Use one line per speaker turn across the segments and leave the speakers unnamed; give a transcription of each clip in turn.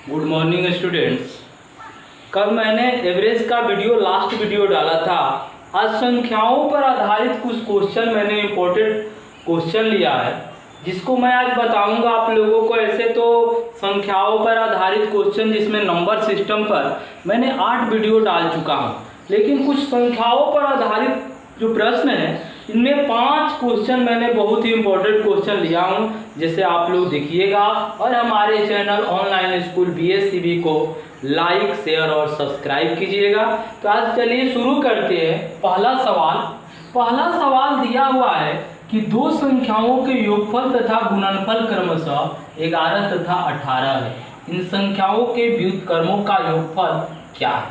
Good morning students. कल मैंने average का लास्ट वीडियो डाला था। आज संख्याओं पर आधारित कुछ क्वेश्चन मैंने इम्पोर्टेंट क्वेश्चन लिया है, जिसको मैं आज बताऊंगा आप लोगों को। ऐसे तो संख्याओं पर आधारित क्वेश्चन जिसमें नंबर सिस्टम पर मैंने 8 वीडियो डाल चुका हूं, लेकिन कुछ संख्याओं पर आधारित जो प्रश्न है इनमें 5 क्वेश्चन मैंने बहुत ही इम्पोर्टेंट क्वेश्चन लिया हूँ, जैसे आप लोग देखिएगा। और हमारे चैनल ऑनलाइन स्कूल BSCB को लाइक, शेयर और सब्सक्राइब कीजिएगा। तो आज चलिए शुरू करते हैं। पहला सवाल दिया हुआ है कि दो संख्याओं के योगफल तथा गुणनफल क्रमशः 11 तथा 18 है। इन संख्याओं के व्युत्क्रमों का योगफल क्या है?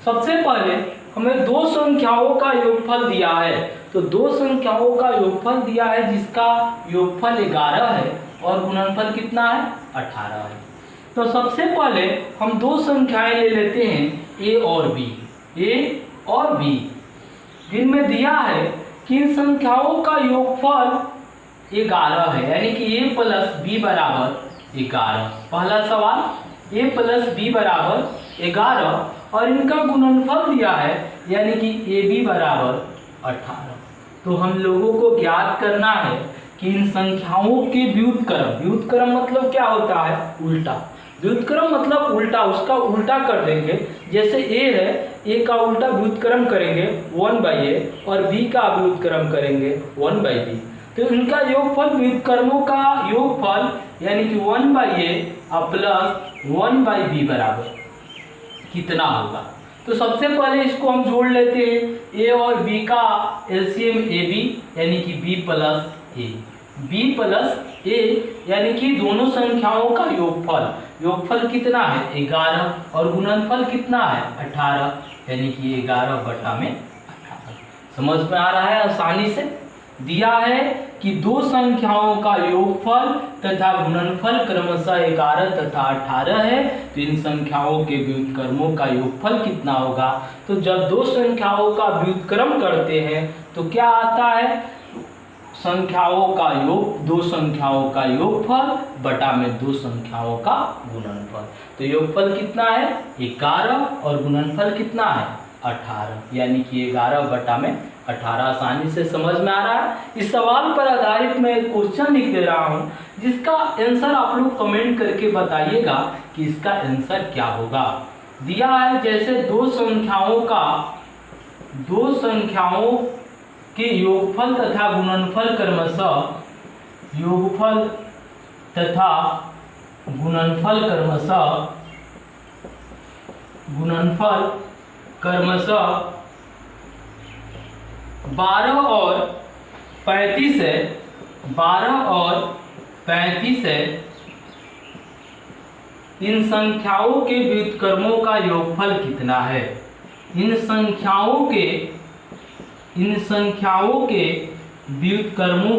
सबसे पहले हमें दो संख्याओं का योगफल दिया है, तो दो संख्याओं का योगफल दिया है जिसका योगफल 11 है और गुणनफल कितना है? 18 है। तो सबसे पहले हम दो संख्याएं ले लेते हैं A और B, जिनमें दिया है कि इन संख्याओं का योगफल 11 है, यानी कि A प्लस B बराबर 11। पहला सवाल A प्लस B बराबर 11 और इनका गुणनफल दिया है, यानी कि AB बराबर 18। तो हम लोगों को ज्ञात करना है कि इन संख्याओं के व्युत्क्रम मतलब क्या होता है? उल्टा। व्युत्क्रम मतलब उल्टा, उसका उल्टा कर देंगे। जैसे A है, A का उल्टा व्युत्क्रम करेंगे 1/A और B का व्युत्क्रम करेंगे 1/B। तो इनका योगफल, व्युत्क्रमों का योगफल यानी कि 1/A प्लस 1/B बराबर कितना होगा? तो सबसे पहले इसको हम जोड़ लेते हैं। A और B का एलसीएम AB यानी कि B प्लस A यानी कि दोनों संख्याओं का योगफल कितना है? 11 और गुणनफल कितना है? 18 यानी कि 11/18। समझ में आ रहा है? आसानी से दिया है कि दो संख्याओं का योगफल तथा गुणनफल क्रमशः 11 तथा 18 है, तो इन संख्याओं के व्युत्क्रमों का योगफल कितना होगा? तो जब दो संख्याओं का व्युत्क्रम करते हैं तो क्या आता है? दो संख्याओं का योगफल बटा में दो संख्याओं का गुणनफल। तो योगफल कितना है? 11 और गुणनफल कितना है? 18, यानी कि 11/18। आसानी से समझ में आ रहा है? इस सवाल पर आधारित मैं एक क्वेश्चन लिख दे रहा हूं, जिसका आंसर आप लोग कमेंट करके बताइएगा कि इसका आंसर क्या होगा। दिया है जैसे दो संख्याओं के योगफल तथा गुणनफल क्रमशः 12 और 35 है। 12 और 35 है। इन संख्याओं के व्युत्क्रमों का योगफल कितना है? इन संख्याओं के व्युत्क्रमों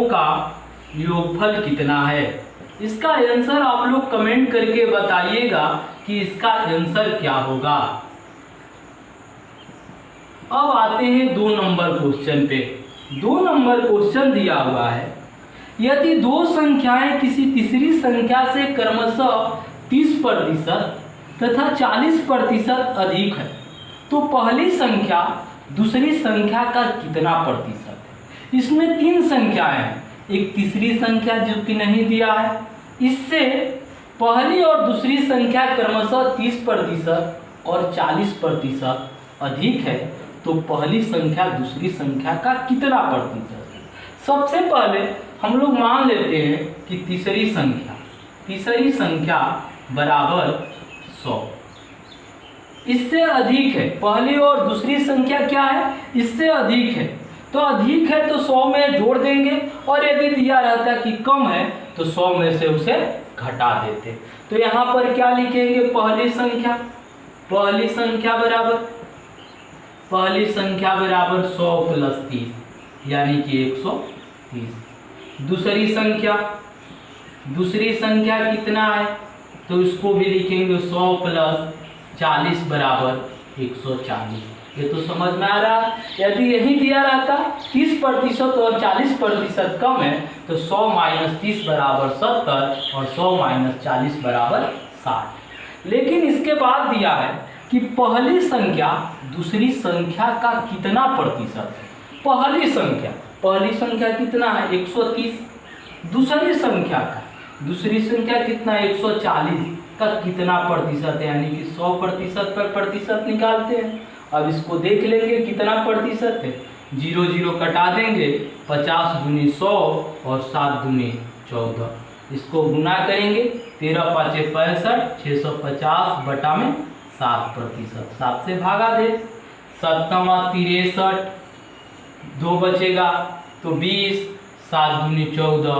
का योगफल कितना है? इसका आंसर आप लोग कमेंट करके बताइएगा कि इसका आंसर क्या होगा। अब आते हैं 2 नंबर क्वेश्चन पे। 2 नंबर क्वेश्चन दिया हुआ है, यदि दो संख्याएं किसी तीसरी संख्या से क्रमशः 30% तथा 40% अधिक है, तो पहली संख्या दूसरी संख्या का कितना प्रतिशत है? इसमें 3 संख्याएं हैं, एक तीसरी संख्या जो कि नहीं दिया है, इससे पहली और दूसरी संख्या क्रमशः 30% और 40% अधिक है, तो पहली संख्या दूसरी संख्या का कितना प्रतिशत है? सबसे पहले हम लोग मान लेते हैं कि तीसरी संख्या बराबर 100। इससे अधिक है, पहली और दूसरी संख्या क्या है? इससे अधिक है, तो अधिक है तो 100 में जोड़ देंगे, और यदि दिया रहता कि कम है तो 100 में से उसे घटा देते। तो यहाँ पर क्या लिखेंगे? पहली संख्या बराबर 100 प्लस 30 यानी कि 130। दूसरी संख्या कितना है? तो इसको भी लिखेंगे 100 प्लस 40 बराबर 140। ये तो समझ में आ रहा है। यदि यही दिया रहता 30% और 40% कम है तो 100 - 30 बराबर 70 और 100 - 40 बराबर 60। लेकिन इसके बाद दिया है कि पहली संख्या दूसरी संख्या का कितना प्रतिशत है। पहली संख्या कितना है 130, दूसरी संख्या कितना 140 का कितना प्रतिशत है, यानी कि 100% पर प्रतिशत निकालते हैं। अब इसको देख लेंगे कितना प्रतिशत है, 0 0 कटा देंगे, 50 दूनी 100 और 7 दूनी 14। इसको गुना करेंगे, 13 5 65, 650 बटा में 7%, 7 से भागा दे, 7 63, 2 बचेगा तो 20, 7 दूनी 14,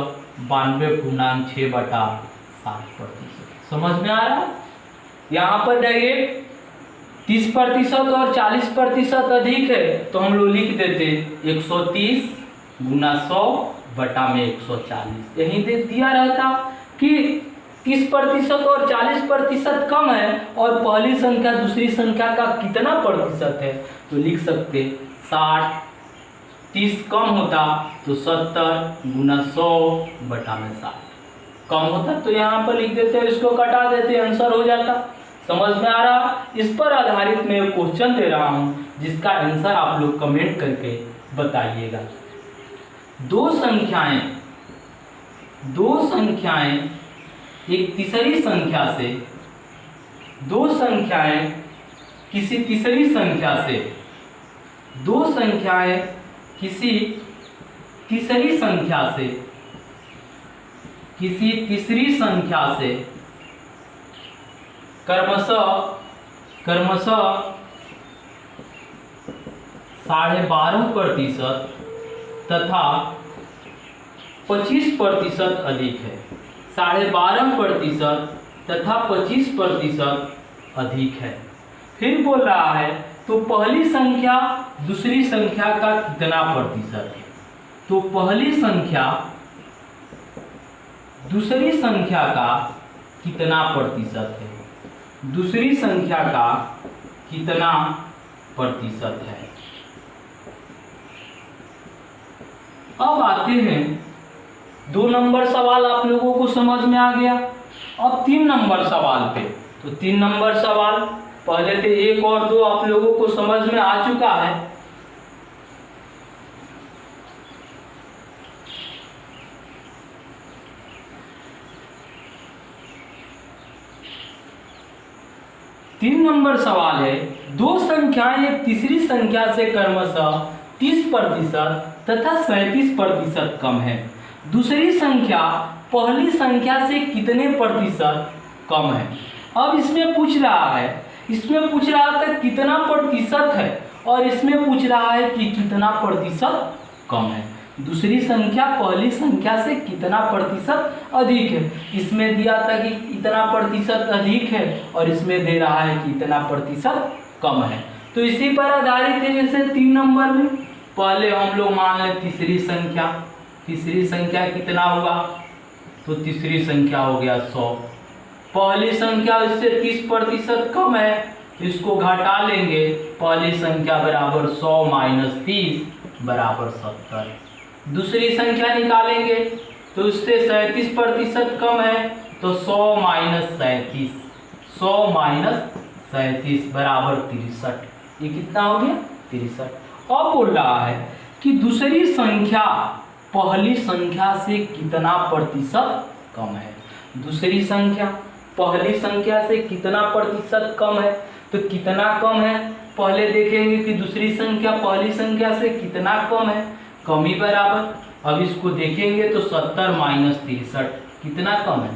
92.6 बटा 7%। समझ में आ रहा है। यहाँ पर डायरेक्ट 30% और 40% अधिक है तो हम लोग लिख देते 130 गुना 100 बटा में 140। यही दे दिया रहता कि 30% और 40% कम है और पहली संख्या दूसरी संख्या का कितना प्रतिशत है, तो लिख सकते 60, 30 कम होता तो 70 गुना 100 बटा में 60, कम होता तो यहाँ पर लिख देते, इसको कटा देते, आंसर हो जाता। समझ में आ रहा। इस पर आधारित मैं एक क्वेश्चन दे रहा हूँ जिसका आंसर आप लोग कमेंट करके बताइएगा। दो संख्याएं एक तीसरी संख्या से, दो संख्याएं किसी तीसरी संख्या से, दो संख्याएं किसी तीसरी संख्या से, किसी तीसरी संख्या से क्रमशः 12.5% तथा 25% अधिक है। 12.5% तथा 25% अधिक है। फिर बोल रहा है तो पहली संख्या दूसरी संख्या का कितना प्रतिशत है। तो पहली संख्या दूसरी संख्या का कितना प्रतिशत है, दूसरी संख्या का कितना प्रतिशत है। अब आते हैं 2 नंबर सवाल, आप लोगों को समझ में आ गया। अब 3 नंबर सवाल पे, तो 3 नंबर सवाल पहले थे 1 और 2 आप लोगों को समझ में आ चुका है। तीन नंबर सवाल है, दो संख्याएं एक तीसरी संख्या से क्रमशः 30% तथा 37% कम है। दूसरी संख्या पहली संख्या से कितने प्रतिशत कम है। अब इसमें पूछ रहा था कितना प्रतिशत है और इसमें पूछ रहा है कि कितना प्रतिशत कम है। दूसरी संख्या पहली संख्या से कितना प्रतिशत अधिक है। इसमें दिया था कि इतना प्रतिशत अधिक है और इसमें दे रहा है कि इतना प्रतिशत कम है। तो इसी पर आधारित है। जैसे 3 नंबर में पहले हम लोग मान लें तीसरी संख्या कितना होगा, तो तीसरी संख्या हो गया 100। पहली संख्या इससे 30% कम है, इसको घटा लेंगे, पहली संख्या बराबर 100 - 30 बराबर 70। दूसरी संख्या निकालेंगे तो इससे 37% कम है, तो 100 - 37 बराबर 63। ये कितना हो गया 63। अब बोल रहा है कि दूसरी संख्या पहली संख्या से कितना प्रतिशत कम है। दूसरी संख्या पहली संख्या से कितना प्रतिशत कम है, तो कितना कम है पहले देखेंगे कि दूसरी संख्या पहली संख्या से कितना कम है, कम ही बराबर। अब इसको देखेंगे तो 70 - 63 कितना कम है,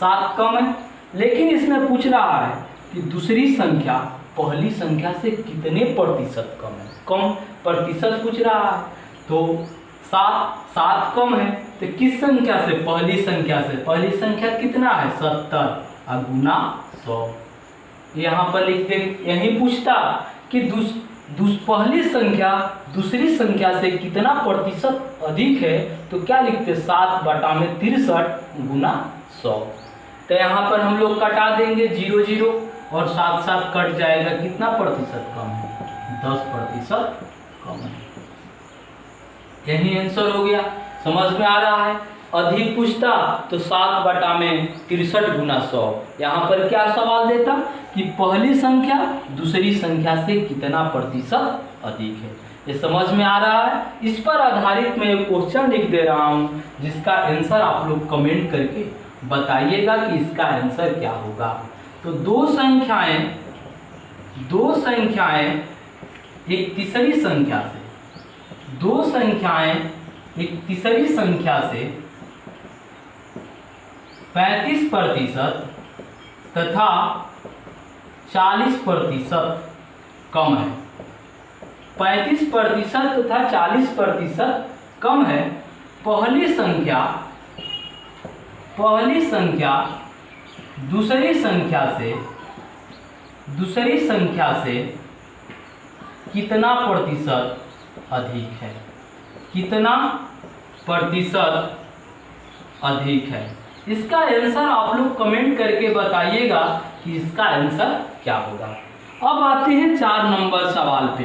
7 कम है। लेकिन इसमें पूछ रहा है कि दूसरी संख्या पहली संख्या से कितने प्रतिशत कम है, कम प्रतिशत पूछ रहा है। तो 7 कम है, तो किस संख्या से, पहली संख्या से। पहली संख्या कितना है 70 गुना 100। यहाँ पर लिख दे, यही पूछता कि पहली संख्या दूसरी संख्या से कितना प्रतिशत अधिक है, तो क्या लिखते 7 बटा में 63 गुना 100। तो यहाँ पर हम लोग कटा देंगे 0 0 और 7 7 कट जाएगा, कितना प्रतिशत कम है 10% कम है। यही आंसर हो गया, समझ में आ रहा है। अधिक पूछता तो 7/63 गुना 100। यहाँ पर क्या सवाल देता कि पहली संख्या दूसरी संख्या से कितना प्रतिशत अधिक है। ये समझ में आ रहा है। इस पर आधारित मैं एक क्वेश्चन लिख दे रहा हूँ, जिसका आंसर आप लोग कमेंट करके बताइएगा कि इसका आंसर क्या होगा। तो दो संख्याएं एक तीसरी संख्या से, दो संख्याएं एक तीसरी संख्या से 35% तथा 40% कम है। 35% तथा 40% कम है। पहली संख्या दूसरी संख्या से कितना प्रतिशत अधिक है, कितना प्रतिशत अधिक है। इसका आंसर आप लोग कमेंट करके बताइएगा कि इसका आंसर क्या होगा। अब आते हैं 4 नंबर सवाल पे।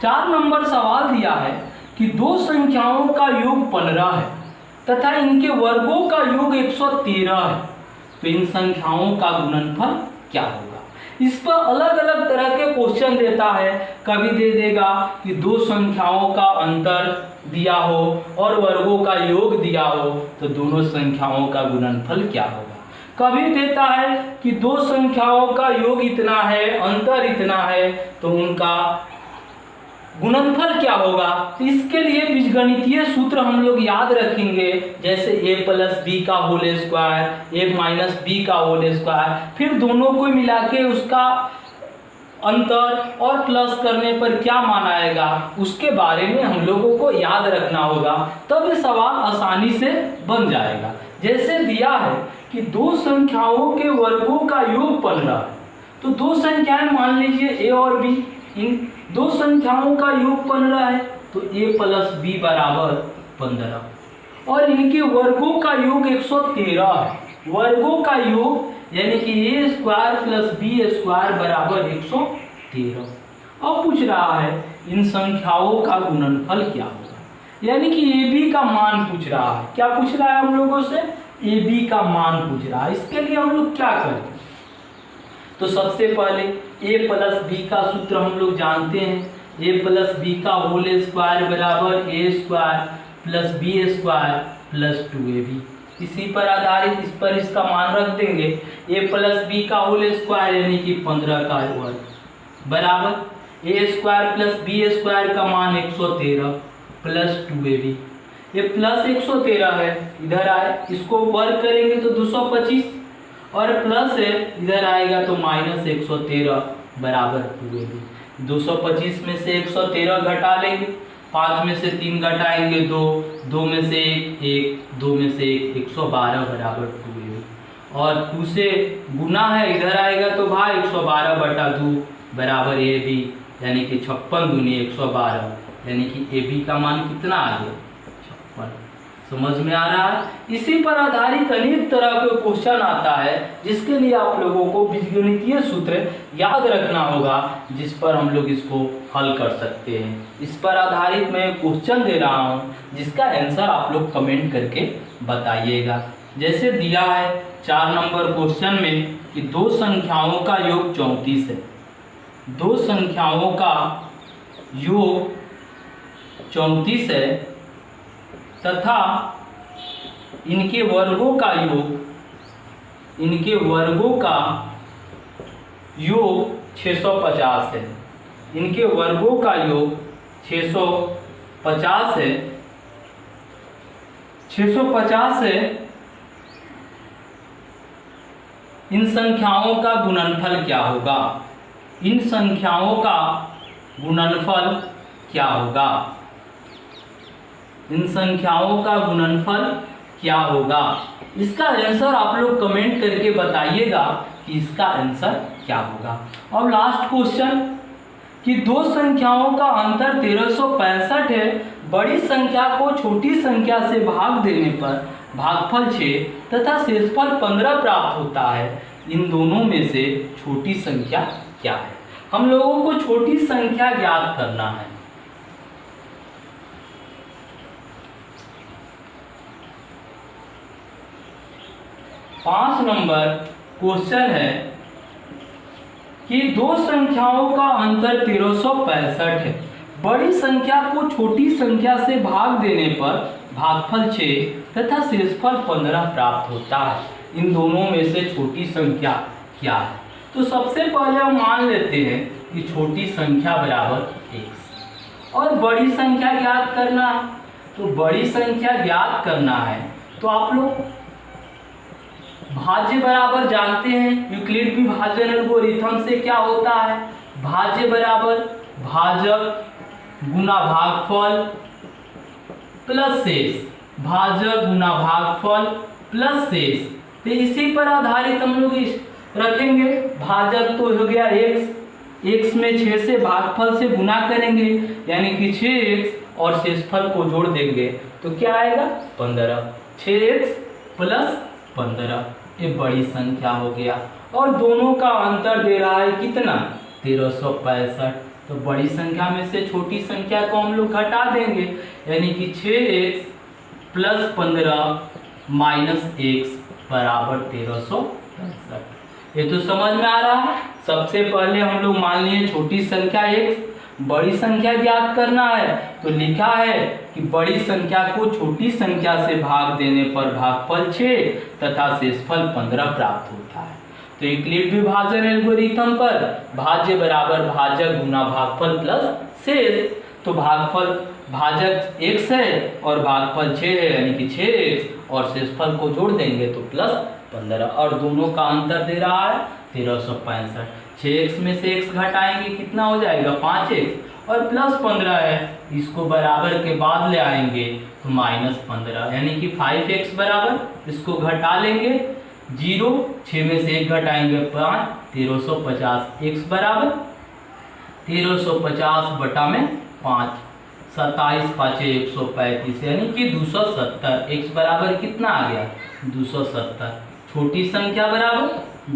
4 नंबर सवाल दिया है कि दो संख्याओं का योग 15 है तथा इनके वर्गों का योग 113 है, तो इन संख्याओं का गुणनफल क्या होगा। इस पर अलग अलग तरह के क्वेश्चन देता है। कभी दे देगा कि दो संख्याओं का अंतर दिया हो और वर्गों का योग दिया हो, तो दोनों संख्याओं का गुणनफल क्या होगा। कभी देता है कि दो संख्याओं का योग इतना है, अंतर इतना है, तो उनका गुणनफल क्या होगा। तो इसके लिए बीजगणितीय सूत्र हम लोग याद रखेंगे, जैसे a+b का होल स्क्वायर, a-b का होल स्क्वायर, फिर दोनों को मिला के उसका अंतर और प्लस करने पर क्या मान आएगा, उसके बारे में हम लोगों को याद रखना होगा, तब ये सवाल आसानी से बन जाएगा। जैसे दिया है कि दो संख्याओं के वर्गों का योग 15 है, तो दो संख्याएं मान लीजिए a और b, इन दो संख्याओं का योग 15 है, तो a+b बराबर 15, और इनके वर्गों का योग 113 है। वर्गों का योग यानी कि a² + b² बराबर 113। अब पूछ रहा है इन संख्याओं का गुणनफल क्या होगा, यानी कि ab का मान पूछ रहा है। क्या पूछ रहा है हम लोगों से, ab का मान पूछ रहा है। इसके लिए हम लोग क्या करें, तो सबसे पहले a+b का सूत्र हम लोग जानते हैं। a+b का होल स्क्वायर बराबर a² + b² + 2ab। इसी पर आधारित इस पर इसका मान रख देंगे। a+b का होल स्क्वायर यानी कि 15 का वर्ग बराबर a² + b² का मान 113 + 2ab। ये प्लस 113 है, इधर आए, इसको वर्ग करेंगे तो 225, और प्लस है इधर आएगा तो -113 बराबर 2ab। 225 में से 113 घटा लेंगे, 5 में से 3 घटाएंगे 2, 2 में से 1, 2 में से 1, 112 बराबर 2ab। और 2 से गुना है, इधर आएगा तो भाई 112/2 बराबर ab, यानी कि 56 दूनी 112, यानी कि ab का मान कितना आ गया, 56। समझ में आ रहा है। इसी पर आधारित अनेक तरह के क्वेश्चन आता है, जिसके लिए आप लोगों को बीजगणितीय सूत्र याद रखना होगा, जिस पर हम लोग इसको हल कर सकते हैं। इस पर आधारित मैं क्वेश्चन दे रहा हूँ, जिसका आंसर आप लोग कमेंट करके बताइएगा। जैसे दिया है 4 नंबर क्वेश्चन में कि दो संख्याओं का योग 34 है, दो संख्याओं का योग 34 है तथा इनके वर्गों का योग 650 है। इनके वर्गों का योग 650 है, 650 है। इन संख्याओं का गुणनफल क्या होगा, इन संख्याओं का गुणनफल क्या होगा, इन संख्याओं का गुणनफल क्या होगा। इसका आंसर आप लोग कमेंट करके बताइएगा कि इसका आंसर क्या होगा। अब लास्ट क्वेश्चन कि दो संख्याओं का अंतर 1365 है, बड़ी संख्या को छोटी संख्या से भाग देने पर भागफल 6 तथा शेषफल 15 प्राप्त होता है। इन दोनों में से छोटी संख्या क्या है। हम लोगों को छोटी संख्या ज्ञात करना है। पांच नंबर क्वेश्चन है कि दो संख्याओं का अंतर 1365 है। बड़ी संख्या को छोटी संख्या से भाग देने पर भागफल 6 तथा शेषफल 15 प्राप्त होता है। इन दोनों में से छोटी संख्या क्या है? तो सबसे पहले हम मान लेते हैं कि छोटी संख्या बराबर x और बड़ी संख्या ज्ञात करना है। तो बड़ी संख्या ज्ञात करना है तो आप लोग भाज्य बराबर जानते हैं, यूक्लिड विभाजन एल्गोरिथम से क्या होता है, भाज्य बराबर भाजक गुना भागफल प्लस शेष, भाजक गुना भागफल प्लस शेष। तो इसी पर आधारित हम लोग रखेंगे। भाजक तो हो गया x में 6 से भागफल से गुना करेंगे यानी कि 6x और शेषफल को जोड़ देंगे तो क्या आएगा 15। 6x प्लस 15 ये बड़ी संख्या हो गया और दोनों का अंतर दे रहा है कितना 1365। तो बड़ी संख्या में से छोटी संख्या को हम लोग घटा देंगे यानी कि 6x प्लस 15 माइनस x बराबर 1365। ये तो समझ में आ रहा है। सबसे पहले हम लोग मान लिए छोटी संख्या x, बड़ी संख्या ज्ञात करना है तो लिखा है कि बड़ी संख्या को छोटी संख्या से भाग देने पर भागफल 6 तथा शेषफल 15 प्राप्त होता है। तो यूक्लिड विभाजन एल्गोरिथम पर भाज्य बराबर भाजक गुना भागफल प्लस शेष। तो भाजक x है और भागफल 6 है यानी कि 6x और शेषफल को जोड़ देंगे तो प्लस 15 और दोनों का अंतर दे रहा है 1365। 6x में से x घटाएंगे कितना हो जाएगा 5x और प्लस 15 है, इसको बराबर के बाद ले आएंगे तो माइनस 15 यानी कि 5x बराबर, इसको घटा लेंगे 0, 6 में से 1 घटाएंगे 5, 1350। x बराबर 1350 बटा में 5, 27 5 135 यानी कि 270। x बराबर कितना आ गया 270। छोटी संख्या बराबर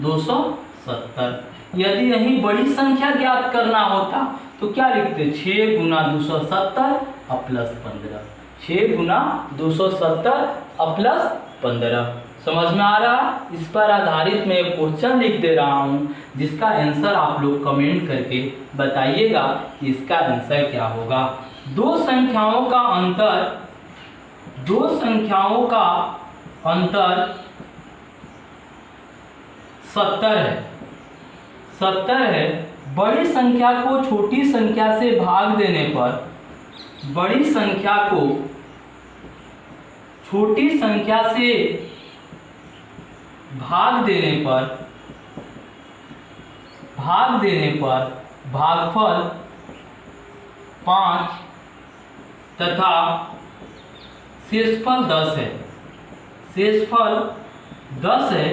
270। यदि यही बड़ी संख्या ज्ञात करना होता तो क्या लिखते 6 गुना 270 और प्लस 15। 6 गुना 270 और प्लस 15। समझ में आ रहा? इस पर आधारित मैं क्वेश्चन लिख दे रहा हूँ जिसका आंसर आप लोग कमेंट करके बताइएगा कि इसका आंसर क्या होगा। दो संख्याओं का अंतर 70 है। बड़ी संख्या को छोटी संख्या से भाग देने पर बड़ी संख्या को छोटी संख्या से भाग देने पर भागफल 5 तथा शेषफल 10 है। शेषफल 10 है।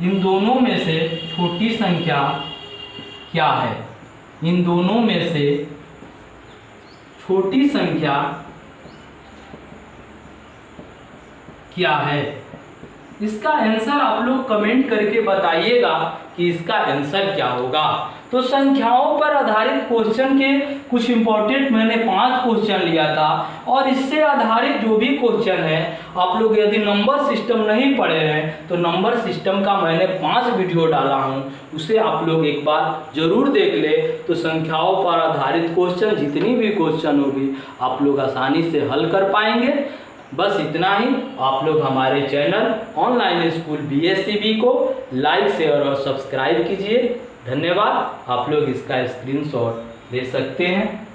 इन दोनों में से छोटी संख्या क्या है? इन दोनों में से छोटी संख्या क्या है? इसका आंसर आप लोग कमेंट करके बताइएगा कि इसका आंसर क्या होगा। तो संख्याओं पर आधारित क्वेश्चन के कुछ इंपॉर्टेंट मैंने 5 क्वेश्चन लिया था और इससे आधारित जो भी क्वेश्चन है आप लोग यदि नंबर सिस्टम नहीं पढ़े हैं तो नंबर सिस्टम का मैंने 5 वीडियो डाला हूं, उसे आप लोग एक बार जरूर देख ले। तो संख्याओं पर आधारित क्वेश्चन जितनी भी क्वेश्चन होगी आप लोग आसानी से हल कर पाएंगे। बस इतना ही। आप लोग हमारे चैनल ऑनलाइन स्कूल BSCB को लाइक शेयर और सब्सक्राइब कीजिए। धन्यवाद। आप लोग इसका स्क्रीनशॉट ले सकते हैं।